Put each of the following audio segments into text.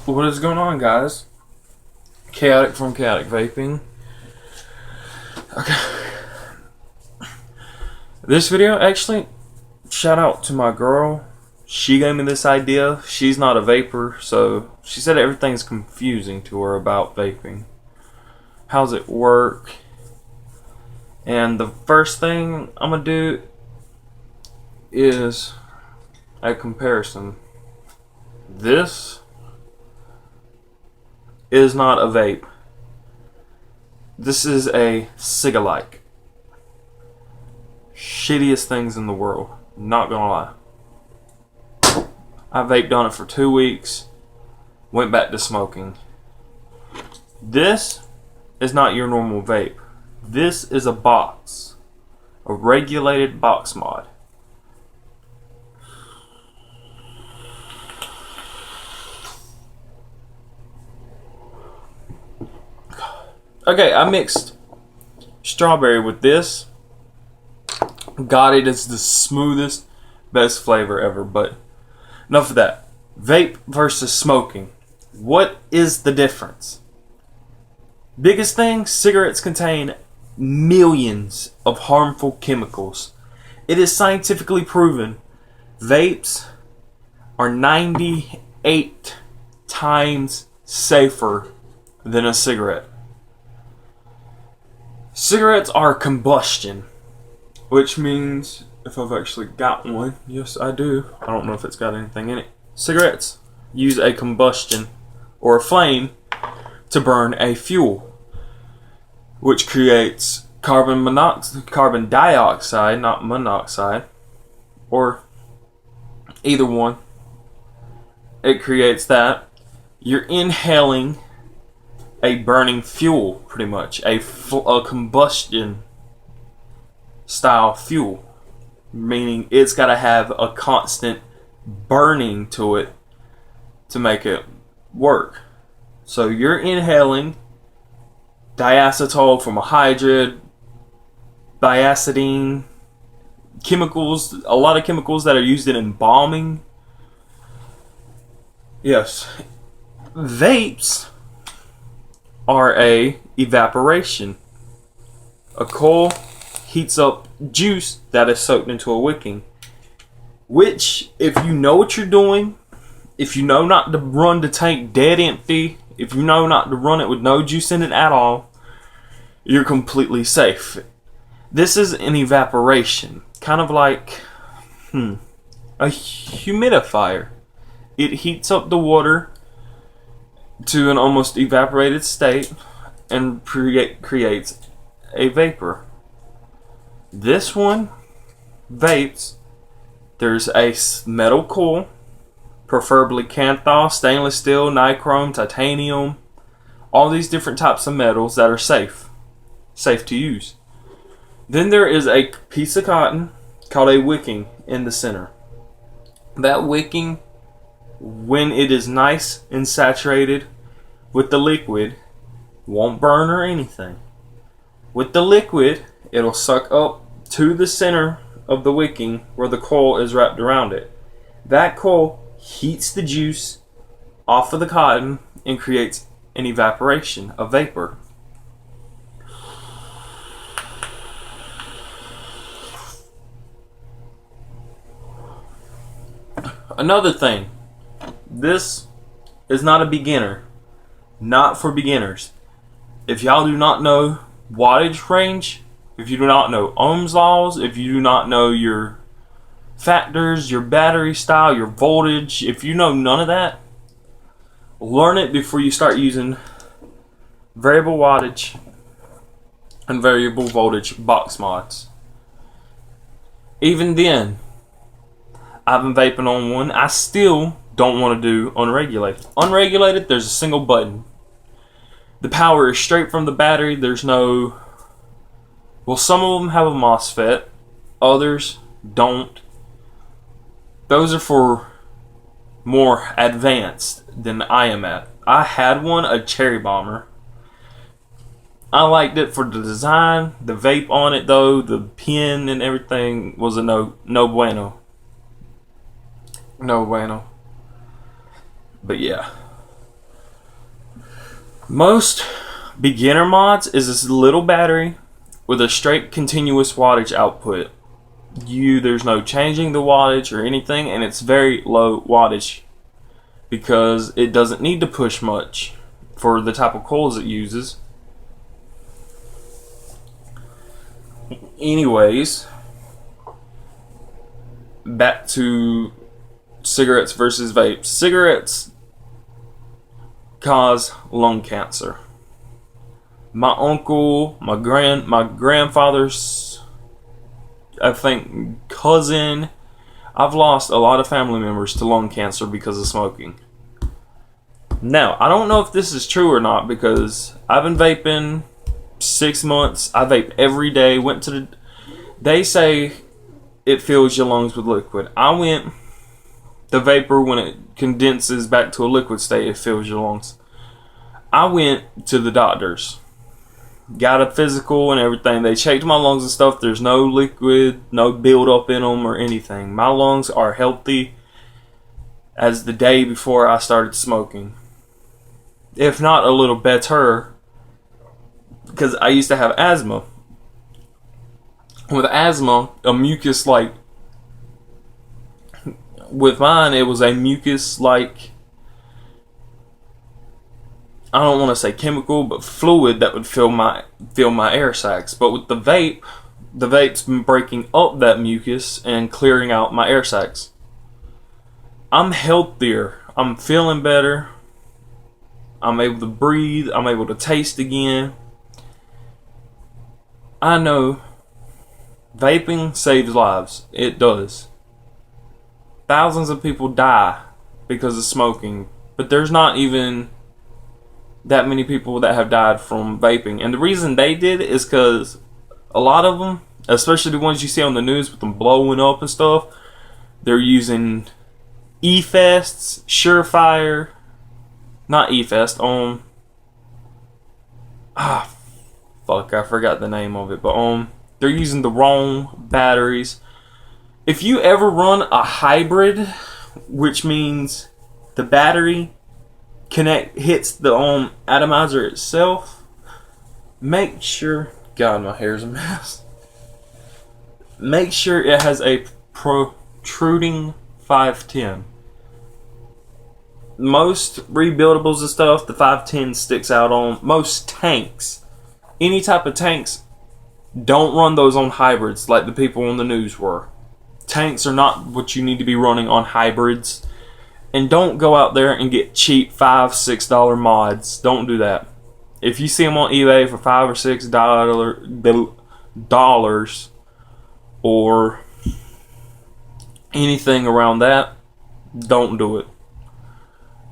What is going on, guys? Chaotic from Chaotic Vaping. Okay. This video, actually, shout out to my girl. She gave me this idea. She's not a vapor, so she said everything's confusing to her about vaping. How's it work? And the first thing I'm gonna do is a comparison. This is not a vape. This is a cig-alike. Shittiest things in the world. Not gonna lie. I vaped on it for 2 weeks. Went back to smoking. This is not your normal vape. This is a box. A regulated box mod. Okay, I mixed strawberry with this. God, it is the smoothest, best flavor ever. But enough of that. Vape versus smoking. What is the difference? Biggest thing, cigarettes contain millions of harmful chemicals. It is scientifically proven. Vapes are 98 times safer than a cigarette. Cigarettes are combustion, which means, if I've actually got one, yes I do, I don't know if it's got anything in it. Cigarettes use a combustion or a flame to burn a fuel, which creates carbon dioxide, not monoxide, or either one. It creates that. You're inhaling a burning fuel, pretty much. A combustion style fuel. Meaning it's got to have a constant burning to it to make it work. So you're inhaling diacetyl, formaldehyde, diacetyl, chemicals, a lot of chemicals that are used in embalming. Yes. Vapes are a evaporation. A coil heats up juice that is soaked into a wicking, which, if you know what you're doing, if you know not to run the tank dead empty, if you know not to run it with no juice in it at all, you're completely safe. This is an evaporation, kind of like a humidifier. It heats up the water to an almost evaporated state and creates a vapor. This one, vapes, there's a metal coil, preferably canthal, stainless steel, nichrome, titanium, all these different types of metals that are safe to use. Then there is a piece of cotton called a wicking in the center. That wicking, when it is nice and saturated with the liquid, won't burn or anything. With the liquid, it'll suck up to the center of the wicking where the coil is wrapped around it. That coil heats the juice off of the cotton and creates an evaporation, a vapor. Another thing, this is not a beginner, not for beginners. If y'all do not know wattage range, if you do not know Ohm's laws, if you do not know your factors, your battery style, your voltage, if you know none of that, learn it before you start using variable wattage and variable voltage box mods. Even then, I've been vaping on one. I still don't want to do unregulated. Unregulated, there's a single button. The power is straight from the battery. There's no... Well, some of them have a MOSFET. Others don't. Those are for more advanced than I am at. I had one, a Cherry Bomber. I liked it for the design. The vape on it, though, the pin and everything was a no bueno. But yeah, Most beginner mods is this little battery with a straight continuous wattage output. There's no changing the wattage or anything, and it's very low wattage because it doesn't need to push much for the type of coils it uses. Anyways, back to cigarettes versus vapes. Cigarettes cause lung cancer. My uncle, my grandfather's, I think, cousin, I've lost a lot of family members to lung cancer because of smoking. Now, I don't know if this is true or not because I've been vaping 6 months. I vape every day. They say it fills your lungs with liquid. The vapor, when it condenses back to a liquid state, it fills your lungs. I went to the doctors, got a physical and everything. They checked my lungs and stuff. There's no liquid, no buildup in them or anything. My lungs are healthy as the day before I started smoking, if not a little better, because I used to have asthma. With asthma, a mucus with mine, it was a mucus I don't want to say chemical, but fluid that would fill my air sacs. But with the vape's been breaking up that mucus and clearing out my air sacs. I'm healthier. I'm feeling better. I'm able to breathe. I'm able to taste again. I know vaping saves lives. It does. Thousands of people die because of smoking, but there's not even that many people that have died from vaping. And the reason they did is because a lot of them, especially the ones you see on the news with them blowing up and stuff, they're using E-Fests, Surefire, not E-Fest, I forgot the name of it, but they're using the wrong batteries. If you ever run a hybrid, which means the battery hits the atomizer itself, make sure, God, my hair's a mess. Make sure it has a protruding 510. Most rebuildables and stuff, the 510 sticks out on. Most tanks, any type of tanks, don't run those on hybrids like the people on the news were. Tanks are not what you need to be running on hybrids. And don't go out there and get cheap $5, $6 mods. Don't do that. If you see them on eBay for $5 or $6 or anything around that, don't do it.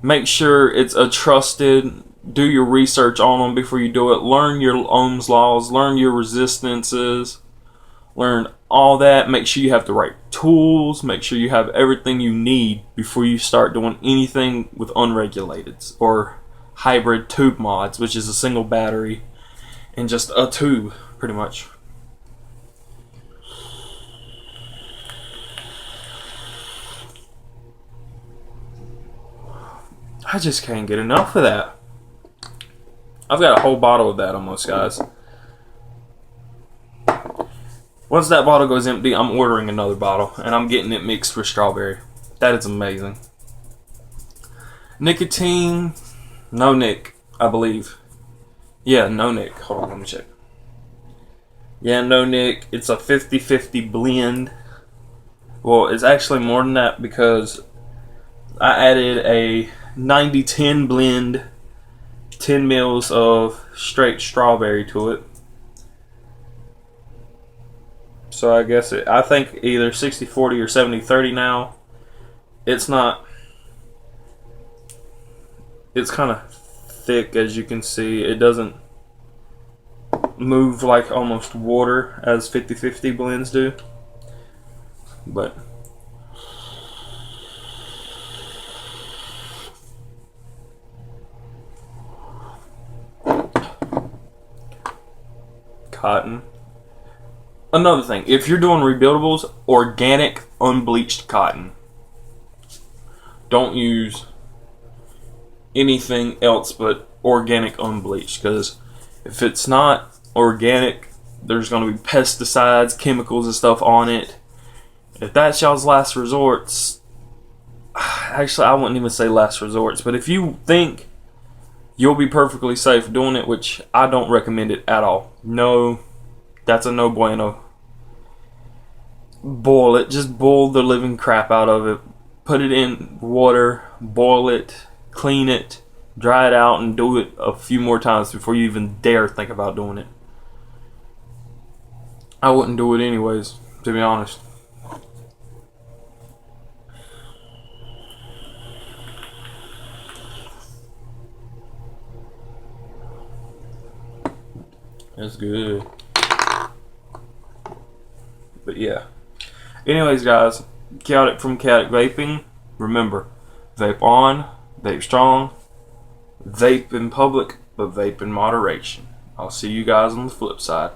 Make sure it's a trusted. Do your research on them before you do it. Learn your Ohm's laws. Learn your resistances. Learn all that. Make sure you have the right tools. Make sure you have everything you need before you start doing anything with unregulated or hybrid tube mods, which is a single battery and just a tube, pretty much. I just can't get enough of that. I've got a whole bottle of that almost, guys. Once that bottle goes empty, I'm ordering another bottle, and I'm getting it mixed with strawberry. That is amazing. Nicotine, no nick, I believe. Yeah, no nick. Hold on, let me check. Yeah, no nick. It's a 50-50 blend. Well, it's actually more than that because I added a 90-10 blend, 10 mils of straight strawberry to it. So I guess I think either 60-40 or 70-30 now. It's not. It's kind of thick, as you can see. It doesn't move like almost water as 50-50 blends do. But cotton. Another thing, if you're doing rebuildables, organic, unbleached cotton. Don't use anything else but organic unbleached, because if it's not organic, there's going to be pesticides, chemicals and stuff on it. If that's y'all's last resorts, actually I wouldn't even say last resorts, but if you think you'll be perfectly safe doing it, which I don't recommend it at all. No, that's a no bueno. Boil it. Just boil the living crap out of it. Put it in water, boil it, clean it, dry it out, and do it a few more times before you even dare think about doing it. I wouldn't do it anyways, to be honest. That's good. But yeah. Anyways, guys, Chaotic from Chaotic Vaping. Remember, vape on, vape strong, vape in public, but vape in moderation. I'll see you guys on the flip side.